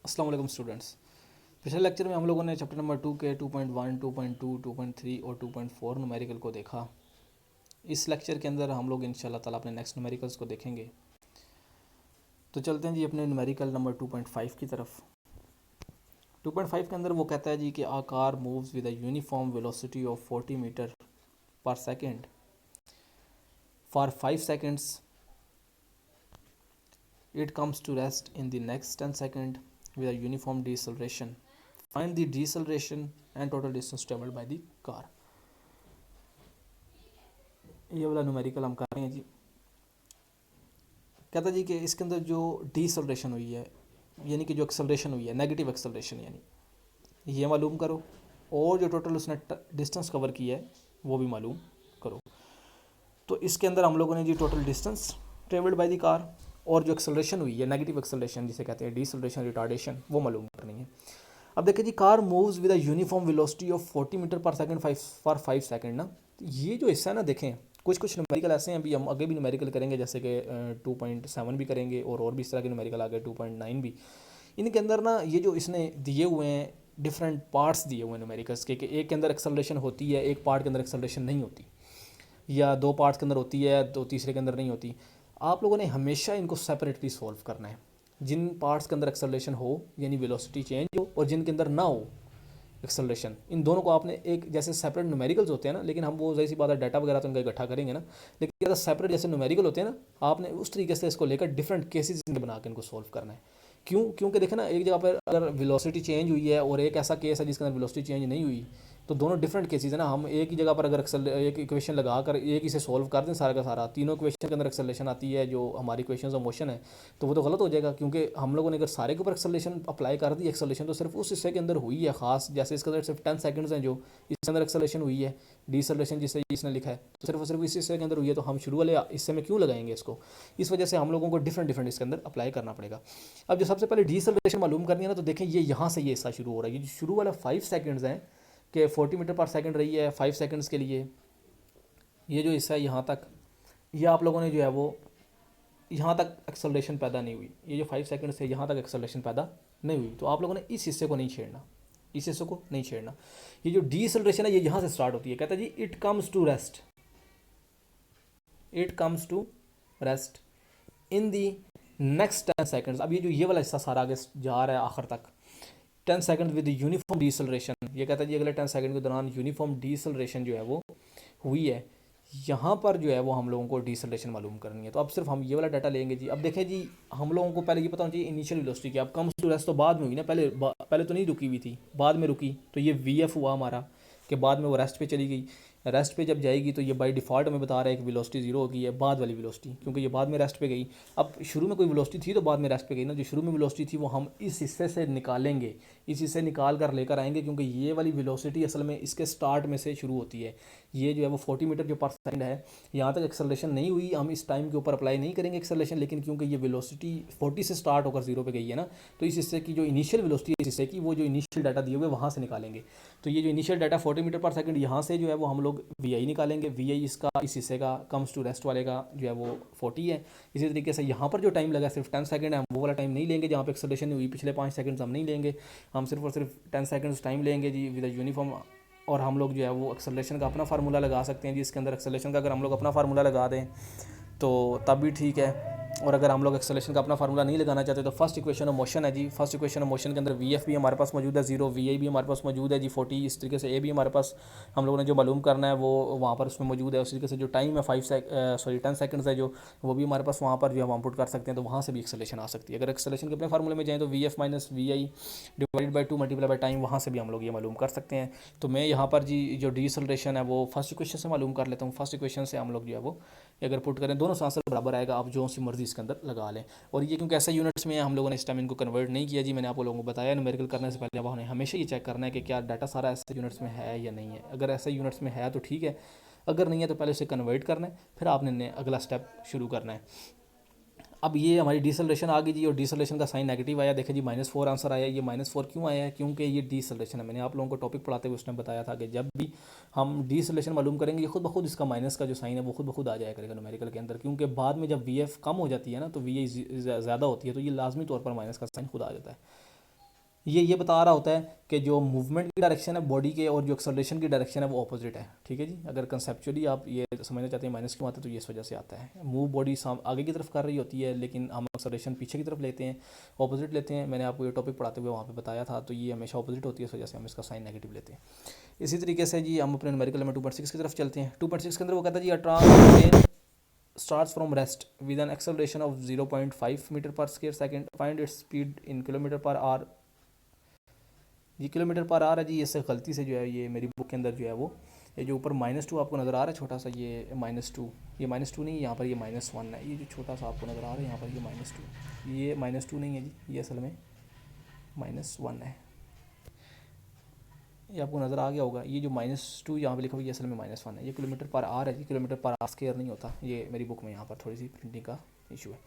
अस्सलाम वालेकुम स्टूडेंट्स। पिछले लेक्चर में हम लोगों ने चैप्टर नंबर 2 के 2.1, 2.2, 2.3 और 2.4 न्यूमेरिकल को देखा। इस लेक्चर के अंदर हम लोग इंशाल्लाह ताला अपने नेक्स्ट न्यूमेरिकल्स को देखेंगे। तो चलते हैं जी अपने न्यूमेरिकल नंबर 2.5 की तरफ। 2.5 के अंदर वो कहता है जी कि a car moves with a uniform velocity of 40 metre per second for 5 seconds. It comes to rest in the next 10 seconds with a uniform deceleration. Find the deceleration and total distance traveled by the car. ये वाला numerical हम कर रहे हैं जी। कहता जी कि इसके अंदर जो डीसलरेशन हुई है यानी कि जो एक्सेलरेशन हुई है, नेगेटिव एक्सेलरेशन यानी ये मालूम करो, और जो टोटल उसने डिस्टेंस कवर किया है वो भी मालूम करो। तो इसके अंदर हम लोगों ने जी total distance travelled by the car और जो एक्सेलरेशन हुई है, नेगेटिव एक्सेलरेशन जिसे कहते हैं डीसलरेशन, रिटार्डेशन, वो मालूम करनी है। अब देखिए जी, car moves with a uniform velocity of 40 metre per second for 5 second ना। तो ये जो हिस्सा है ना, देखें कुछ न्यूमेरिकल ऐसे हैं, अभी हम आगे भी न्यूमेरिकल करेंगे, जैसे कि 2.7 भी करेंगे और भी इस तरह के न्यूमेरिकल आ गए 2.9 भी। इनके अंदर ना ये जो इसने दिए हुए हैं डिफरेंट पार्ट्स दिए हुए हैं न्यूमेरिकल्स के, कि एक के अंदर एक्सेलरेशन होती है, एक पार्ट के अंदर एक्सेलरेशन नहीं होती, या दो पार्ट्स के अंदर होती है तो तीसरे के अंदर नहीं होती। आप लोगों ने हमेशा इनको सेपरेटली सॉल्व करना है। जिन पार्ट्स के अंदर एक्सेलरेशन हो यानी वेलोसिटी चेंज हो, और जिनके अंदर ना हो एक्सेलरेशन, इन दोनों को आपने एक जैसे सेपरेट न्यूमेरिकल्स होते हैं ना, लेकिन हम वो जैसी बात है डाटा वगैरह तो इनका इकट्ठा करेंगे ना, लेकिन अगर सेपरेट जैसे न्यूमेरिकल होते हैं ना, आपने उस तरीके से इसको लेकर डिफरेंट केसेस बना के इनको सॉल्व करना है। क्योंकि देखें ना, एक जगह पर अगर वेलोसिटी चेंज हुई है और एक ऐसा केस है जिसके अंदर वेलोसिटी चेंज नहीं हुई, तो दोनों डिफरेंट केसेस है ना। हम एक ही जगह पर अगर एक इक्वेशन लगा कर एक ही से सॉल्व कर दें सारा का सारा, तीनों इक्वेशन के अंदर एक्सेलरेशन आती है जो हमारी इक्वेशन ऑफ मोशन है, तो वो तो गलत हो जाएगा, क्योंकि हम लोगों ने अगर सारे के ऊपर एक्सेलरेशन अप्लाई कर दी, एक्सेलरेशन तो सिर्फ उस हिस्से के अंदर हुई है खास, जैसे इसके अंदर सिर्फ 10 सेकंड्स हैं जो इसके अंदर एक्सेलरेशन हुई है, डीसेलरेशन जिसे इसने लिखा है, तो सिर्फ और सिर्फ इस हिस्से के अंदर हुई है, तो हम शुरू वाले हिस्से में क्यों लगाएंगे इसको। इस वजह से हम लोगों को डिफरेंट डिफरेंट इसके अंदर अप्लाई करना पड़ेगा। अब जो सबसे पहले डीसेलरेशन मालूम करनी है ना, तो देखें ये यहाँ से ये हिस्सा शुरू हो रहा है। ये जो शुरू वाला 5 सेकंड्स हैं कि 40 मीटर पर सेकंड रही है 5 सेकंड्स के लिए, ये जो हिस्सा है यहाँ तक, ये आप लोगों ने जो है वो यहाँ तक एक्सेलरेशन पैदा नहीं हुई, ये जो 5 सेकंड से यहाँ तक एक्सेलरेशन पैदा नहीं हुई, तो आप लोगों ने इस हिस्से को नहीं छेड़ना, इस हिस्से को नहीं छेड़ना। ये जो डीसेलरेशन है ये यहाँ से स्टार्ट होती है। कहता है जी it comes to rest, it comes to rest in the next 10 seconds. अब ये जो ये वाला हिस्सा सारा आगे जा रहा है आखिर तक, 10 सेकंड विद यूनिफॉर्म डीसेलरेशन। ये कहता है जी अगले 10 सेकंड के दौरान यूनिफॉर्म डीसेलरेशन जो है वो हुई है। यहाँ पर जो है वो हम लोगों को डीसेलरेशन मालूम करनी है। तो अब सिर्फ हम ये वाला डाटा लेंगे जी। अब देखें जी, हम लोगों को पहले ये पता होना चाहिए इनिशियल वेलोसिटी क्या। अब कम्स टू रेस्ट तो बाद में हुई ना, पहले तो नहीं रुकी हुई थी, बाद में रुकी, तो ये वी एफ हुआ हमारा, कि बाद में वो रेस्ट पे चली गई। रेस्ट पे जब जाएगी तो ये बाय डिफ़ॉल्ट हमें बता रहा है कि वेलोसिटी जीरो हो गई है, बाद वाली वेलोसिटी, क्योंकि ये बाद में रेस्ट पे गई। अब शुरू में कोई वेलोसिटी थी तो बाद में रेस्ट पे गई ना, जो शुरू में वेलोसिटी थी वो हम इस हिस्से से निकालेंगे, इस हिस्से निकाल कर लेकर आएंगे, क्योंकि ये वाली वेलोसिटी असल में इसके स्टार्ट में से शुरू होती है। ये जो है वो 40 मीटर जो पर सेकंड है, यहाँ तक एक्सेलरेशन नहीं हुई, हम इस टाइम के ऊपर अप्लाई नहीं करेंगे एक्सेलरेशन, लेकिन क्योंकि ये वेलोसिटी 40 से स्टार्ट होकर जीरो पे गई है ना, तो इस हिस्से की जो इनिशियल वेलोसिटी है इस हिस्से की, वो जो इनिशियल डाटा दिए हुए वहाँ से निकालेंगे। तो ये जो initial data 40 metre per second, यहाँ से जो है वो हम लोग वी आई निकालेंगे। वी आई इसका इस हिस्से का कम्स टू रेस्ट वाले का जो है वो 40 है। इसी तरीके से यहाँ पर जो टाइम लगा सिर्फ 10 सेकंड है, हम वो वाला टाइम नहीं लेंगे जहाँ पे एक्सेलरेशन हुई, पिछले 5 सेकंड्स हम नहीं लेंगे, हम सिर्फ और सिर्फ 10 सेकंड्स टाइम लेंगे जी विद यूनिफॉर्म। और हम लोग जो है वो एक्सेलरेशन का अपना फार्मूला लगा सकते हैं जी। इसके अंदर एक्सेलरेशन का अगर हम लोग अपना फार्मूला लगा दें तो तब भी ठीक है, और अगर हम लोग एक्सेलरेशन का अपना फार्मूला नहीं लगाना चाहते तो फर्स्ट इक्वेशन ऑफ मोशन है जी। फर्स्ट इक्वेशन ऑफ मोशन के अंदर वी एफ भी हमारे पास मौजूद है, जीरो, वी आई भी हमारे पास मौजूद है जी 40। इस तरीके से ए भी हमारे पास हम लोगों ने जो मालूम करना है वो वहाँ पर उसमें मौजूद है। उस तरीके से जो टाइम है 10 सेकंड्स है जो, वो भी हमारे पास वहाँ पर जो हम पुट कर सकते हैं, तो वहाँ से भी एक्सेलरेशन आ सकती है। अगर एक्सेलरेशन के अपने फार्मूले में जाएँ तो V F minus V I divide by 2 multiply by time, वहाँ से भी हम लोग ये मालूम कर सकते हैं। तो मैं यहाँ पर जी जो डीसेलरेशन है वो फर्स्ट इक्वेशन से मालूम कर लेता हूँ। फर्स्ट इक्वेशन से हम लोग जो है वो अगर पुट करें, दोनों से आंसर बराबर आएगा, आप जो सी मर्जी इसके अंदर लगा लें। और ये क्योंकि ऐसा यूनिट्स में हम लोगों ने इस टाइम इनको कन्वर्ट नहीं किया जी, मैंने आप लोगों को बताया न्यूमेरिकल करने से पहले हमें हमेशा ये चेक करना है कि क्या डाटा सारा ऐसे यूनिट्स में है या नहीं है। अगर ऐसे यूनिट्स में है तो ठीक है, अगर नहीं है तो पहले उसे कन्वर्ट करना है, फिर आपने अगला स्टेप शुरू करना है। अब ये हमारी डीसेलरेशन आ गई जी, और डीसेलरेशन का साइन नेगेटिव आया। देखिए जी -4 आंसर आया। ये -4 क्यों आया है? क्योंकि ये डीसेलरेशन है। मैंने आप लोगों को टॉपिक पढ़ाते हुए उसने बताया था कि जब भी हम डीसेलरेशन मालूम करेंगे, ये खुद ब खुद इसका माइनस का जो साइन है वो खुद ब खुद आ जाया करेगा न्यूमेरिकल के अंदर, क्योंकि बाद में जब वी एफ कम हो जाती है ना, तो वी आई ज़्यादा होती है, तो ये लाजमी तौर पर माइनस का साइन खुद आ जाता है। ये बता रहा होता है कि जो मूवमेंट की डायरेक्शन है बॉडी के और जो एक्सेलरेशन की डायरेक्शन है वो ऑपोजिट है। ठीक है जी, अगर कंसेप्चुअली आप ये समझना चाहते हैं माइनस क्यों आता है तो ये इस वजह से आता है। मूव बॉडी आगे की तरफ कर रही होती है लेकिन हम एक्सेलरेशन पीछे की तरफ लेते हैं, ऑपोजिट लेते हैं। मैंने आपको ये टॉपिक पढ़ाते हुए वहाँ पे बताया था, तो ये हमेशा ऑपोजिट होती है, इस वजह से हम इसका साइन नेगेटिव लेते हैं। इसी तरीके से जी हम अपने न्यूमेरिकल में 2.6 की तरफ चलते हैं। 2.6 के अंदर वो कहता है जी train starts from rest with an acceleration of 0.5 metre per square second, find its speed in kilometre per hour. ये किलोमीटर पर आवर है जी, इससे गलती से जो है ये मेरी बुक के अंदर जो है वो ये जो ऊपर -2 आपको नज़र आ रहा है छोटा सा, ये -2, ये -2 नहीं, यहाँ पर ये -1 है। ये जो छोटा सा आपको नज़र आ रहा है यहाँ पर ये -2, ये -2 नहीं है जी, ये असल में -1 है। ये आपको नज़र आ गया होगा, ये जो -2 यहाँ पे लिखा हुआ है ये असल में -1 है। ये किलोमीटर पर आवर है जी, किलोमीटर पर आवर स्क्वायर नहीं होता। ये मेरी बुक में यहाँ पर थोड़ी सी प्रिंटिंग का इशू है।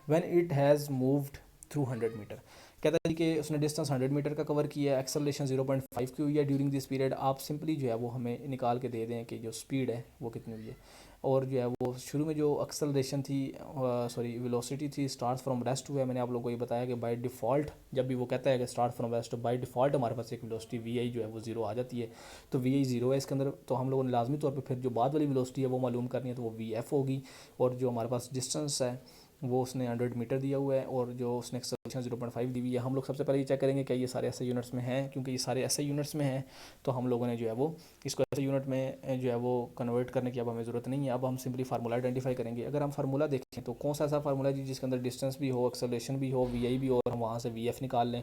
When it has moved through 100 metre, कहता है कि उसने डिस्टेंस 100 मीटर का कवर किया है, एक्सेलरेशन 0.5 की हुई है ड्यूरिंग दिस पीरियड। आप सिंपली जो है वो हमें निकाल के दे दें कि जो स्पीड है वो कितनी हुई है, और जो है वो शुरू में जो एक्सेलरेशन थी सॉरी वेलोसिटी थी स्टार्ट फ्रॉम रेस्ट हुआ है। मैंने आप लोगों को ये बताया कि बाय डिफ़ॉल्ट जब भी वो कहता है कि start from rest, by default हमारे पास एक वेलोसिटी वी आई जो है वो ज़ीरो आ जाती है। तो वी आई ज़ीरो है इसके अंदर, तो हम लोगों ने लाजमी तौर पर फिर जो बाद वाली वेलोसिटी है वो मालूम करनी है, तो वो वी एफ होगी। और जो हमारे पास डिस्टेंस है वो उसने 100 मीटर दिया हुआ है, और जो उसने एक्सेलरेशन 0.5 दी हुई है। हम लोग सबसे पहले ये चेक करेंगे क्या ये सारे ऐसे यूनिट्स में हैं, क्योंकि ये सारे ऐसे यूनिट्स में हैं तो हम लोगों ने जो है वो इसको ऐसे यूनिट में जो है वो कन्वर्ट करने की अब हमें ज़रूरत नहीं है। अब हम सिंपली फार्मूला आइडेंटिफाई करेंगे। अगर हम फार्मूला देखें तो कौन सा ऐसा फार्मूला जी जिसके अंदर डिस्टेंस भी हो, एक्सेलरेशन भी हो, वी आई भी हो, और हम वहाँ से वी एफ निकाल लें,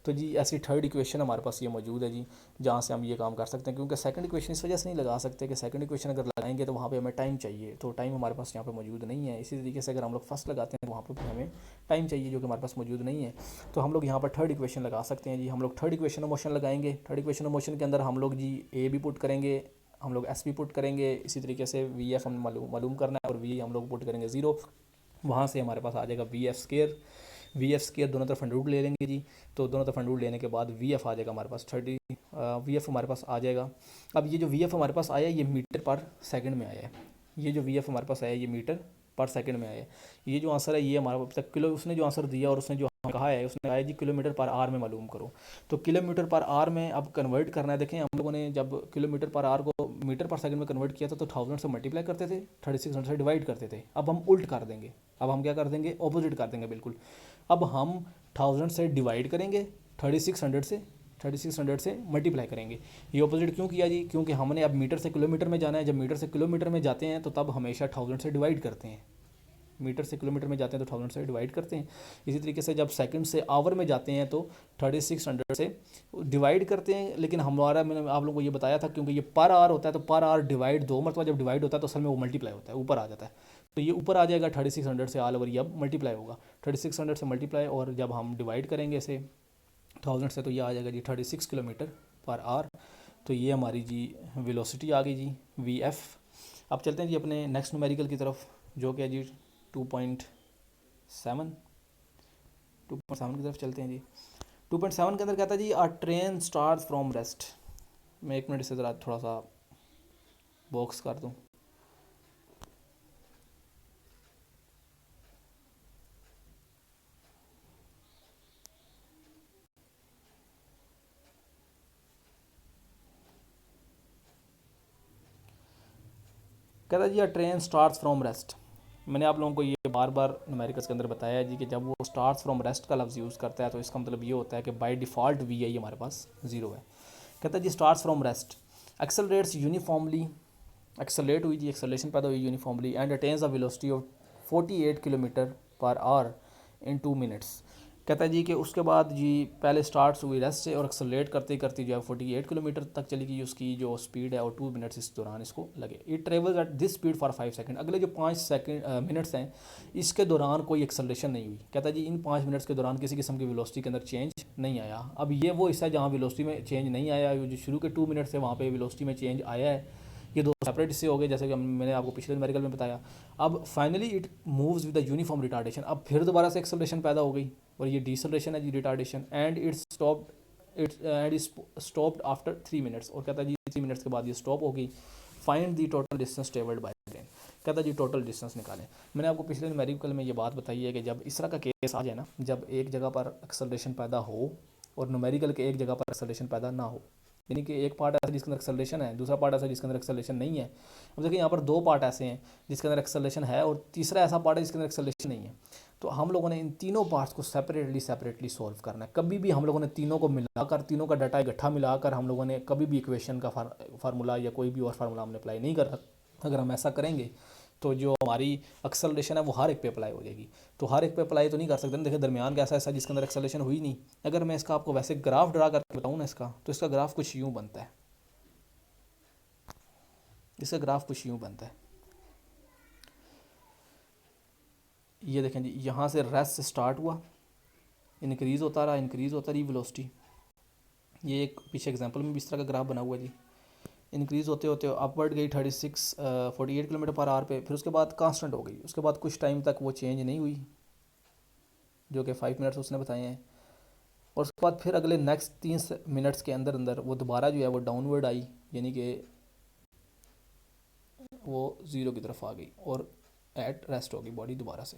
तो जी ऐसी थर्ड इक्वेशन हमारे पास ये मौजूद है जी, जहाँ से हम ये काम कर सकते हैं। क्योंकि सेकंड इक्वेशन इस वजह से नहीं लगा सकते कि सेकंड इक्वेशन अगर लगाएंगे तो वहाँ पे हमें टाइम चाहिए, तो टाइम हमारे पास यहाँ पे मौजूद नहीं है। इसी तरीके से अगर हम लोग फर्स्ट लगाते हैं तो वहाँ पर हमें टाइम चाहिए जो कि हमारे पास मौजूद नहीं है, तो हम लोग यहाँ पर थर्ड इक्वेशन लगा सकते हैं जी। हम लोग थर्ड इक्वेशन ऑफ मोशन लगाएंगे। थर्ड इक्वेशन ऑफ मोशन के अंदर हम लोग जी ए भी पुट करेंगे, हम लोग एस भी पुट करेंगे, इसी तरीके से वी एफ हम मालूम करना है, और वी हम लोग पुट करेंगे 0। वहाँ से हमारे पास आ जाएगा V F square. V F square दोनों तरफ अंडर रूट ले लेंगे जी, तो दोनों तरफ अंडर रूट लेने के बाद वी एफ आ जाएगा हमारे पास 30, वी एफ हमारे पास आ जाएगा। अब ये जो वी एफ हमारे पास आया ये मीटर पर सेकंड में आया है। ये जो वी एफ हमारे पास आया ये मीटर पर सेकंड में आया है। ये जो आंसर है ये हमारा अब तक किलो, उसने जो आंसर दिया और उसने जो कहा है उसने कहा है जी किलोमीटर पर आवर में मालूम करो। तो किलोमीटर पर आवर में अब कन्वर्ट करना है। देखें हम लोगों ने जब किलोमीटर पर आवर को मीटर पर सेकंड में कन्वर्ट किया था तो 1000 से मल्टीप्लाई करते थे, 3600 से डिवाइड करते थे। अब हम उल्ट कर देंगे, अब हम क्या कर देंगे, ऑपोजिट कर देंगे बिल्कुल। अब हम 1000 से डिवाइड करेंगे, 3600 से मल्टीप्लाई करेंगे। ये ऑपोजिट क्यों किया जी, क्योंकि हमने अब मीटर से किलोमीटर में जाना है। जब मीटर से किलोमीटर में जाते हैं तो तब हमेशा 1000 से डिवाइड करते हैं। मीटर से किलोमीटर में जाते हैं तो 1000 से डिवाइड करते हैं। इसी तरीके से जब सेकंड से आवर में जाते हैं तो 3600 से डिवाइड करते हैं। लेकिन हमारा, मैंने आप लोगों को ये बताया था, क्योंकि ये पर आवर होता है तो पर आवर डिवाइड 2 मरतबा जब डिवाइड होता है तो असल में वो मल्टीप्लाई होता है, ऊपर आ जाता है। तो ये ऊपर आ जाएगा 3600 से ऑल ओवर, ये अब मल्टीप्लाई होगा 3600 से मल्टीप्लाई, और जब हम डिवाइड करेंगे इसे 1000 से तो ये आ जाएगा जी 36 किलोमीटर पर आवर। तो ये हमारी जी वेलोसिटी आ गई जी वी एफ। अब चलते हैं जी अपने नेक्स्ट न्यूमेरिकल की तरफ, जो कि है जी 2.7 की तरफ चलते हैं जी। 2.7 के अंदर कहता है जी आ ट्रेन स्टार्ट फ्रॉम रेस्ट। मैं 1 मिनट से ज़रा थोड़ा सा बॉक्स कर दूँ। कहता है जी आ ट्रेन स्टार्ट फ्रॉम रेस्ट। मैंने आप लोगों को ये बार बार न्यूमेरिकल्स के अंदर बताया है जी कि जब वो स्टार्ट फ्रॉम रेस्ट का लफ्ज़ यूज़ करता है तो इसका मतलब ये होता है कि बाय डिफ़ॉल्ट वी आई हमारे पास 0 है। कहता है जी start from rest, accelerates uniformly, accelerate हुई जी, एक्सेलरेशन पैदा हुई uniformly, and attains a velocity of 48 kilometre per hour in 2 minutes. कहता है जी कि उसके बाद जी पहले स्टार्ट हुई रेस्ट से और एक्सेलरेट करते करते जो है 48 किलोमीटर तक चली गई उसकी जो स्पीड है, और 2 मिनट्स इस दौरान इसको लगे। It travels at this speed for 5 second. अगले जो 5 मिनट्स हैं इसके दौरान कोई एक्सेलरेशन नहीं हुई। कहता है जी इन 5 मिनट्स के दौरान किसी किस्म की वेलोसिटी के अंदर चेंज नहीं आया। अब ये वो हिस्सा है जहाँ वेलोसिटी में चेंज नहीं आया, जो शुरू के 2 मिनट से वहाँ पे वेलोसिटी में चेंज आया है। ये दो सेपरेट हिस्से हो गए, जैसे कि मैंने आपको पिछले न्यूमेरिकल में बताया। अब finally it moves with the uniform retardation. अब फिर दोबारा से एक्सेलरेशन पैदा हो गई और ये डिसेलरेशन है जी, retardation, and it's stopped after 3 minutes. और कहता है जी 3 मिनट्स के बाद ये स्टॉप हो गई। Find the total distance travelled by train. कहता है जी टोटल डिस्टेंस निकालें। मैंने आपको पिछले न्यूमेरिकल में ये बात बताई है कि जब इस तरह का केस आ जाए ना, जब एक जगह पर एक्सेलरेशन पैदा हो और न्यूमेरिकल के एक जगह पर एक्सेलरेशन पैदा ना हो, यानी कि एक पार्ट ऐसा जिसके अंदर एक्सेलरेशन है, दूसरा पार्ट ऐसा जिसके अंदर एक्सेलरेशन नहीं है। अब देखिए यहाँ पर दो पार्ट ऐसे हैं जिसके अंदर एक्सेलरेशन है और तीसरा ऐसा पार्ट है जिसके अंदर एक्सेलरेशन नहीं है। तो हम लोगों ने इन तीनों पार्ट्स को सेपरेटली सॉल्व करना है। कभी भी हम लोगों ने तीनों को मिलाकर, तीनों का डाटा इकट्ठा मिलाकर हम लोगों ने कभी भी इक्वेशन का फार्मूला या कोई भी और फार्मूला हमने अप्लाई नहीं कर सकते। अगर हम ऐसा करेंगे तो जो हमारी एक्सेलरेशन है वो हर एक पे अप्लाई हो जाएगी। तो हर एक पे अप्लाई तो नहीं कर सकते ना, देखिए दरमियान का ऐसा जिसके अंदर एक्सेलरेशन हुई नहीं। अगर मैं इसका आपको वैसे ग्राफ ड्रा करके बताऊँ ना इसका, तो इसका ग्राफ कुछ यूँ बनता है, इसका ग्राफ कुछ यूँ बनता है। ये देखें जी, यहाँ से रेस्ट से स्टार्ट हुआ, इंक्रीज़ होता रही वेलोसिटी। ये एक पीछे एग्जांपल में भी इस तरह का ग्राफ बना हुआ है जी। इंक्रीज़ होते होते अपवर्ड गई 48 किलोमीटर पर आवर पे, फिर उसके बाद कांस्टेंट हो गई। उसके बाद कुछ टाइम तक वो चेंज नहीं हुई, जो कि 5 मिनट्स उसने बताए हैं। और उसके बाद फिर अगले नेक्स्ट 3 मिनट्स के अंदर अंदर वो दोबारा जो है वो डाउनवर्ड आई, यानी कि वो ज़ीरो की तरफ आ गई और एट रेस्ट हो गई, बॉडी दोबारा से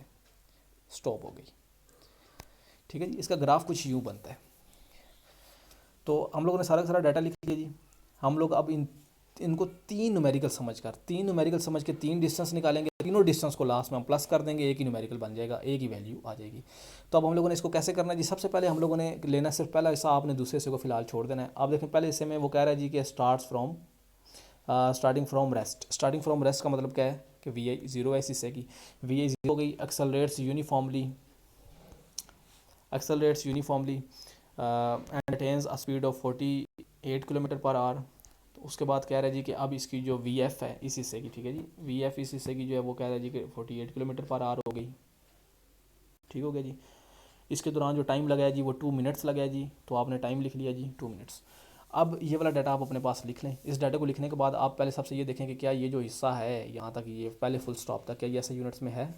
स्टॉप हो गई। ठीक है जी, इसका ग्राफ कुछ यूँ बनता है। तो हम लोगों ने सारा का सारा डाटा लिख लिया जी। हम लोग अब इनको तीन न्यूमेरिकल समझ के तीन डिस्टेंस निकालेंगे। तीनों डिस्टेंस को लास्ट में हम प्लस कर देंगे, एक ही न्यूमेरिकल बन जाएगा, एक ही वैल्यू आ जाएगी। तो अब हम लोगों ने इसको कैसे करना है जी, सबसे पहले हम लोगों ने लेना सिर्फ पहला हिस्सा, आपने दूसरे हिस्से को फिलहाल छोड़ देना है। आप देखें पहले हिस्से में वो कह रहा है जी कि स्टार्टिंग फ्रॉम रेस्ट का मतलब क्या है कि वी आई ज़ीरो है इस हिस्से की, वी आई ज़ीरो हो गई, accelerates uniformly and attains a speed of 48 kilometre per our. तो उसके बाद कह रहा है जी कि अब इसकी जो वी एफ़ है इस हिस्से की, ठीक है जी, वी एफ़ इस हिस्से की जो है वो कह रहा है जी कि 48 किलोमीटर पर आवर हो गई। ठीक हो गया जी। इसके दौरान जो टाइम लगा है जी वो 2 मिनट्स लगा है जी, तो आपने टाइम लिख लिया जी 2 मिनट्स। अब ये वाला डाटा आप अपने पास लिख लें। इस डाटा को लिखने के बाद आप पहले सबसे ये देखें कि क्या ये जो हिस्सा है यहाँ तक, ये पहले फुल स्टॉप तक, क्या ये ऐसा यूनिट्स में है,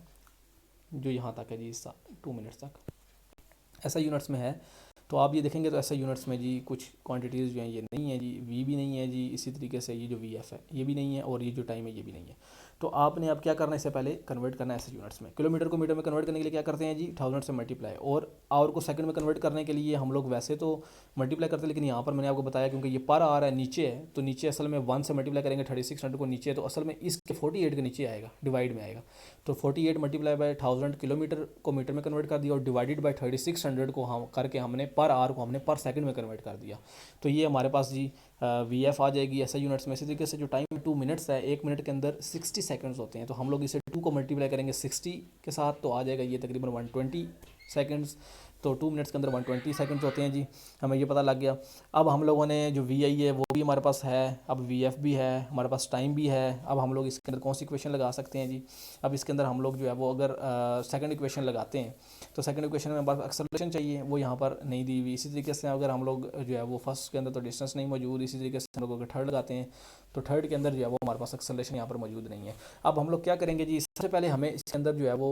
जो यहाँ तक है जी हिस्सा 2 मिनट्स तक ऐसा यूनिट्स में है। तो आप ये देखेंगे तो ऐसा यूनिट्स में जी कुछ क्वांटिटीज़ जो हैं ये नहीं है जी, वी भी नहीं है जी, इसी तरीके से ये जो वी एफ़ है ये भी नहीं है, और ये जो टाइम है ये भी नहीं है। तो आपने अब क्या करना है, इससे पहले कन्वर्ट करना है ऐसे यूनिट्स में। किलोमीटर को मीटर में कन्वर्ट करने के लिए क्या करते हैं जी, 1000 से मल्टीप्लाई, और आवर को सेकंड में कन्वर्ट करने के लिए हम लोग वैसे तो मल्टीप्लाई करते हैं, लेकिन यहाँ पर मैंने आपको बताया क्योंकि ये पर आ रहा है नीचे है, तो नीचे असल में 1 से मल्टीप्लाई करेंगे 3600 को नीचे, तो असल में इसके 48 के नीचे आएगा, डिवाइड में आएगा। तो 48 मल्टीप्लाई बाय 1000 किलोमीटर को मीटर में कन्वर्ट कर दिया, और डिवाइडेड बाय 3600 को हम करके हमने पर आवर को हमने पर सेकंड में कन्वर्ट कर दिया। तो ये हमारे पास जी वी एफ़ आ जाएगी ऐसा यूनिट्स में। इसी तरीके से जो टाइम 2 मिनट्स है, 1 मिनट के अंदर 60 सेकंड्स होते हैं, तो हम लोग इसे 2 को मल्टीप्लाई करेंगे 60 के साथ, तो आ जाएगा ये तकरीबन 120 सेकंड्स। तो 2 मिनट्स के अंदर 120 सेकंड्स होते हैं जी, हमें ये पता लग गया। अब हम लोगों ने जो वी आई है वो भी हमारे पास है, अब वी एफ़ भी है, हमारे पास टाइम भी है। अब हम लोग इसके अंदर कौन सी इक्वेशन लगा सकते हैं जी, अब इसके अंदर हम लोग जो है वो अगर सेकंड इक्वेशन लगाते हैं, तो सेकंड इक्वेशन में हमारे पास एक्सेलरेशन चाहिए, वो यहाँ पर नहीं दी हुई। इसी तरीके से अगर हम लोग जो है वो फर्स्ट के अंदर तो डिस्टेंस नहीं मौजूद, इसी तरीके से हम लोग अगर थर्ड लगाते हैं तो थर्ड के अंदर जो है वो हमारे पास एक्सेलरेशन यहाँ पर मौजूद नहीं है। अब हम लोग क्या करेंगे जी, सबसे पहले हमें इसके अंदर जो है वो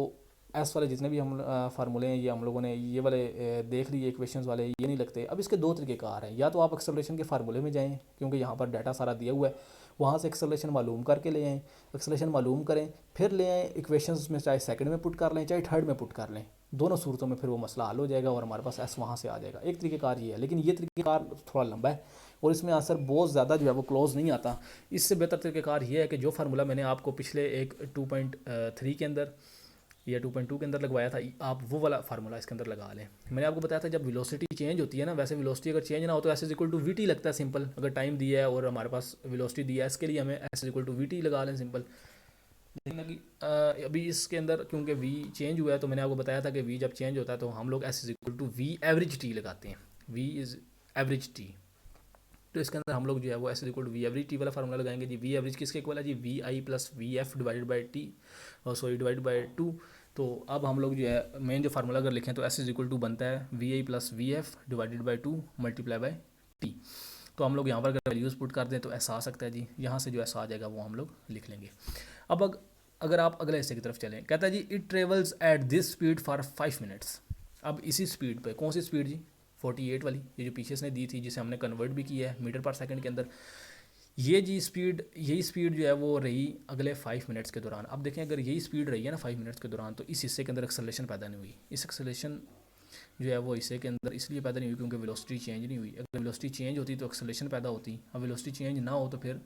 एस वाले जितने भी हम फार्मूले हैं ये हम लोगों ने ये वाले देख लिए, इक्वेशंस वाले ये नहीं लगते। अब इसके दो तरीके कार हैं, या तो आप एक्सेलरेशन के फार्मूले में जाएं क्योंकि यहाँ पर डाटा सारा दिया हुआ है, वहाँ से एक्सेलरेशन मालूम करके ले आएँ, एक्सेलरेशन मालूम करें, फिर ले आएँ इक्वेशंस में, चाहे सेकंड में पुट कर लें चाहे थर्ड में पुट कर लें, दोनों सूरतों में फिर वो मसला हल हो जाएगा और हमारे पास एस वहाँ से आ जाएगा। एक तरीके कार ये है, लेकिन ये तरीके कार थोड़ा लंबा है और इसमें आंसर बहुत ज़्यादा जो है वो क्लोज नहीं आता। इससे बेहतर तरीके कार ये है कि जो फार्मूला मैंने आपको पिछले एक 2.3 के अंदर या 2.2 के अंदर लगवाया था, आप वो वाला फार्मूला इसके अंदर लगा लें। मैंने आपको बताया था जब वेलोसिटी चेंज होती है ना, वैसे वेलोसिटी अगर चेंज ना हो तो S is equal to V T लगता है सिंपल। अगर टाइम दिया है और हमारे पास वेलोसिटी दिया है, इसके लिए हमें S is equal to V T लगा लें सिंपल। लेकिन अभी इसके अंदर क्योंकि वी चेंज हुआ है, तो मैंने आपको बताया था कि वी जब चेंज होता है तो हम लोग S is equal to V average T लगाते हैं, वी इज़ एवरेज टी। तो इसके अंदर हम लोग जो है वो S is equal to V average T वाला फार्मूला लगाएंगे जी। वी एवरेज किसके इक्वल है जी, V I plus V F divided by T, और सॉरी डिवाइड बाई 2। तो अब हम लोग जो है मेन जो फार्मूला अगर लिखें तो एस इज इक्वल टू बनता है V I plus V F divided by 2 multiply by T. तो हम लोग यहाँ पर अगर वैल्यूज़ पुट कर दें तो ऐसा आ सकता है जी, यहाँ से जो ऐसा आ जाएगा वो हम लोग लिख लेंगे। अब अगर आप अगले हिस्से की तरफ चलें, कहता है जी it travels at this speed for 5 minutes. अब इसी स्पीड पे, कौन सी स्पीड जी, 48 वाली, ये जो पीछे इसने दी थी जिसे हमने कन्वर्ट भी किया है मीटर पर सेकंड के अंदर, ये जी स्पीड, यही स्पीड जो है वो रही अगले 5 मिनट्स के दौरान। अब देखें अगर यही स्पीड रही है ना 5 मिनट्स के दौरान, तो इस हिस्से के अंदर एक्सेलरेशन पैदा नहीं हुई। इस एक्सेलरेशन जो है वो हिस्से के अंदर इसलिए पैदा नहीं हुई क्योंकि वेलोसिटी चेंज नहीं हुई। अगर वेलोसिटी चेंज होती तो एक्सेलरेशन पैदा होती। अब वेलोसिटी चेंज ना हो तो फिर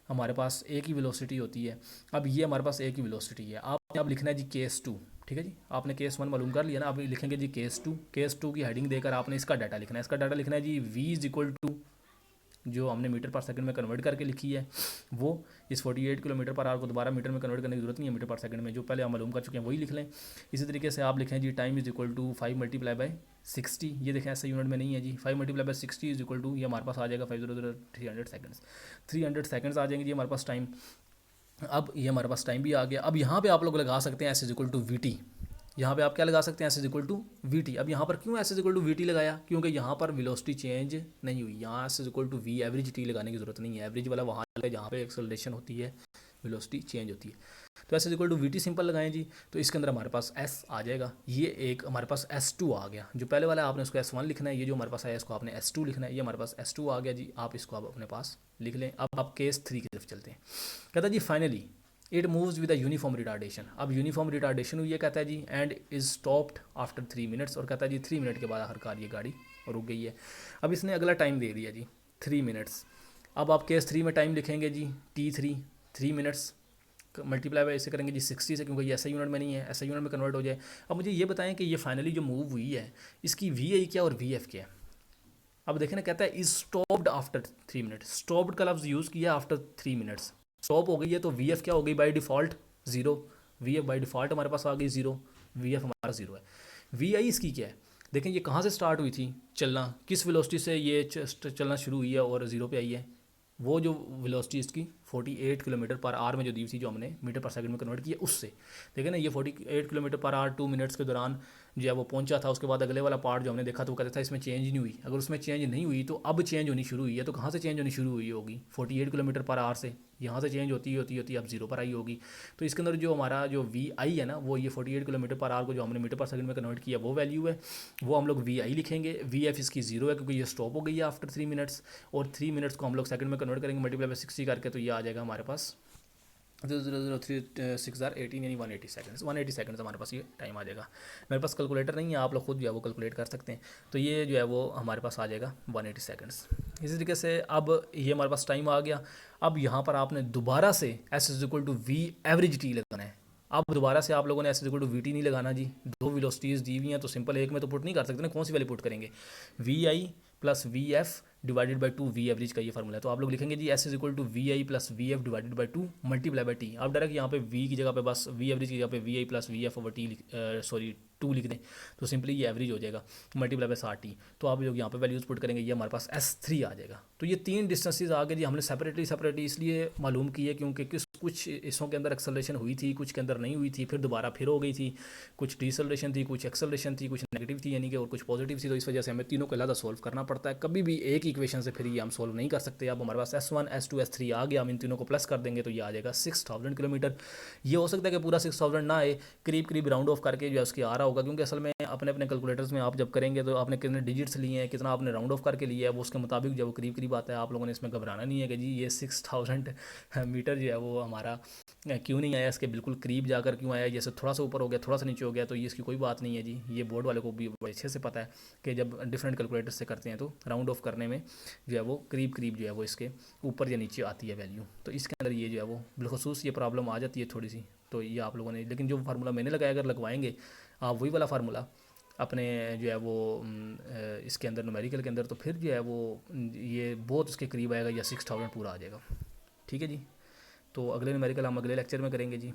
हमारे पास एक ही वेलोसिटी होती है। अब ये हमारे पास एक ही वेलोसिटी है। आपने अब लिखना है जी केस टू, ठीक है जी। आपने केस वन मालूम कर लिया ना, अब लिखेंगे जी केस टू की हेडिंग देकर आपने इसका डाटा लिखना है। इसका डाटा लिखना है जी v इज इक्वल टू, जो हमने मीटर पर सेकंड में कन्वर्ट करके लिखी है वो, इस 48 किलोमीटर पर आवर को दोबारा मीटर में कन्वर्ट करने की जरूरत नहीं है, मीटर पर सेकंड में जो पहले हम मालूम कर चुके हैं वही लिख लें। इसी तरीके से आप लिखें जी time is equal to 5 multiply by 60, ये देखें ऐसे यूनिट में नहीं है जी, 5 multiply by 60 is equal to, ये हमारे पास आ जाएगा 500 300 सेकंड्स, 300 सेकंड्स आ जाएंगे जी हमारे पास टाइम। अब ये हमारे पास टाइम भी आ गया। अब यहाँ पे आप लोग लगा सकते हैं S is equal to V T, यहाँ पे आप क्या लगा सकते हैं S is equal to V T. अब यहाँ पर क्यों S is equal to V T लगाया, क्योंकि यहाँ पर वेलोसिटी चेंज नहीं हुई, यहाँ S is equal to V average T लगाने की जरूरत नहीं है। एवरेज वाला वहाँ लगे जहाँ पे एक्सेलरेशन होती है, वेलोसिटी चेंज होती है। तो S is equal to V T simple लगाएं जी, तो इसके अंदर हमारे पास एस आ जाएगा। ये एक हमारे पास एस टू आ गया, जो पहले वाला आपने उसको एस वन लिखना है, ये जो हमारे पास है इसको आपने एस टू लिखना है, ये हमारे पास एस टू आ गया जी। आप इसको आप अपने पास लिख लें। अब आप केस थ्री की तरफ चलते हैं। कहता है जी finally it moves with a uniform retardation. अब यूनिफॉर्म रिटार्डेशन हुई है कहता है जी, and is stopped after 3 minutes, और कहता है जी 3 मिनट के बाद आखिरकार ये गाड़ी रुक गई है। अब इसने अगला टाइम दे दिया जी 3 मिनट्स। अब आप केस थ्री में टाइम लिखेंगे जी T3, 3 मिनट्स मल्टीप्लाई बाय ऐसे करेंगे जी 60 से, क्योंकि ये ऐसा यूनिट में नहीं है, ऐसा यूनिट में कन्वर्ट हो जाए। अब मुझे ये बताएं कि ये फाइनली जो मूव हुई है इसकी VI क्या और VF क्या है। अब देखें ना, कहता है is stopped after 3 minutes, stopped का लफ्ज़ यूज़ किया आफ्टर 3 मिनट्स, स्टॉप हो गई है तो VF क्या हो गई by default 0, VF by default हमारे पास आ गई 0, VF हमारा 0 है। VI इसकी क्या है, देखें ये कहाँ से स्टार्ट हुई थी चलना, किस वेलोसिटी से ये चलना शुरू हुई है और 0 पे आई है, वो जो वेलोसिटी इसकी 48 किलोमीटर पर आवर में जो दी थी, जो हमने मीटर पर सेकंड में कन्वर्ट किया उससे। देखें ना, ये 48 किलोमीटर पर आवर 2 मिनट्स के दौरान जो है वो पहुंचा था। उसके बाद अगले वाला पार्ट जो हमने देखा तो वो कहता था इसमें चेंज नहीं हुई। अगर उसमें चेंज नहीं हुई तो अब चेंज होनी शुरू हुई है, तो कहाँ से चेंज होनी शुरू हुई होगी, 48 किलोमीटर पर आवर से, यहाँ से चेंज होती अब 0 पर आई होगी। तो इसके अंदर जो हमारा जो VI है ना, वो ये 48 किलोमीटर पर आवर को जो हमने मीटर पर सेकंड में कन्वर्ट किया वो वैल्यू है, वो हम लोग VI लिखेंगे। VF इसकी 0 है क्योंकि ये स्टॉप हो गई है आफ्टर 3 मिनट्स, और 3 मिनट्स को हम लोग सेकंड में कन्वर्ट करेंगे मल्टीप्लाई बाय 60 करके, तो ये आ जाएगा हमारे पास 0.003 यानी 180 सेकंड्स, 180 सेकंड्स हमारे पास ये टाइम आ जाएगा। मेरे पास कैलकुलेटर नहीं है, आप लोग खुद जो है वो कैलकुलेट कर सकते हैं। तो ये जो है वो हमारे पास आ जाएगा 180 सेकंड्स। इसी तरीके से अब ये हमारे पास टाइम आ गया। अब यहाँ पर आपने दोबारा से S is equal to V average T लगाना है। अब दोबारा से आप लोगों ने S is equal to V T नहीं लगाना जी, दो वेलोसिटीज़ दी हुई हैं तो सिंपल एक में तो पुट नहीं कर सकते ना, कौन सी वैल्यू पुट करेंगे, VI plus VF divided by 2 V average का ये फार्मूला है। तो आप लोग लिखेंगे जी S is equal to VI plus VF divided by 2 multiply by T. आप डायरेक्ट यहाँ पे V की जगह पे बस V एवरेज की जगह पे VI plus VF over T sorry 2 लिख दें, तो सिंपली ये एवरेज हो जाएगा मल्टीप्लाई बाई 60। तो आप लोग यहाँ पे वैल्यूज पुट करेंगे, ये हमारे पास S3 आ जाएगा। तो ये 3 डिस्टेंसेज आ गए जी। हमने सेपरेटली इसलिए मालूम की है क्योंकि कुछ हिस्सों के अंदर एक्सेलरेशन हुई थी, कुछ के अंदर नहीं हुई थी, फिर दोबारा फिर हो गई थी, कुछ डिसेलरेशन थी, कुछ एक्सेलरेशन थी, कुछ नेगेटिव थी यानी कि, और कुछ पॉजिटिव थी। तो इस वजह से हमें तीनों को अलग सॉल्व करना पड़ता है। कभी भी एक इक्वेशन से फिर ये हम सॉल्व नहीं कर सकते। अब हमारे पास S1 S2 S3 आ गया, हम इन तीनों को प्लस कर देंगे तो ये आ जाएगा 6000 किलोमीटर। ये हो सकता है कि पूरा 6000 ना आए, करीब राउंड ऑफ करके जो है उसकी आ रहा होगा, क्योंकि असल में अपने अपने कैलकुलेटर्स में आप जब करेंगे तो आपने कितने डिजिट्स लिए हैं, कितना आपने राउंड ऑफ करके लिया है, वो उसके मुताबिक जब वो करीब आता है। आप लोगों ने इसमें घबराना नहीं है कि जी ये 6000 मीटर जो है वो हमारा क्यों नहीं आया, इसके बिल्कुल करीब जाकर क्यों आया, जैसे थोड़ा सा ऊपर हो गया, थोड़ा सा नीचे हो गया, तो ये इसकी कोई बात नहीं है जी। ये बोर्ड वाले को भी अच्छे से पता है कि जब डिफरेंट कैलकुलेटर से करते हैं तो राउंड ऑफ करने में जो है वो करीब जो है वो इसके ऊपर या नीचे आती है वैल्यू। तो इसके अंदर ये जो है वो बिलखसूस ये प्रॉब्लम आ जाती है थोड़ी सी। तो ये आप लोगों ने, लेकिन जो फार्मूला मैंने लगाया अगर लगवाएंगे आप वही वाला फार्मूला अपने जो है वो इसके अंदर न्यूमेरिकल के अंदर, तो फिर जो है वो ये बहुत उसके करीब आएगा या 6000 पूरा आ जाएगा। ठीक है जी। तो अगले न्यूमेरिकल हम अगले लेक्चर में करेंगे जी।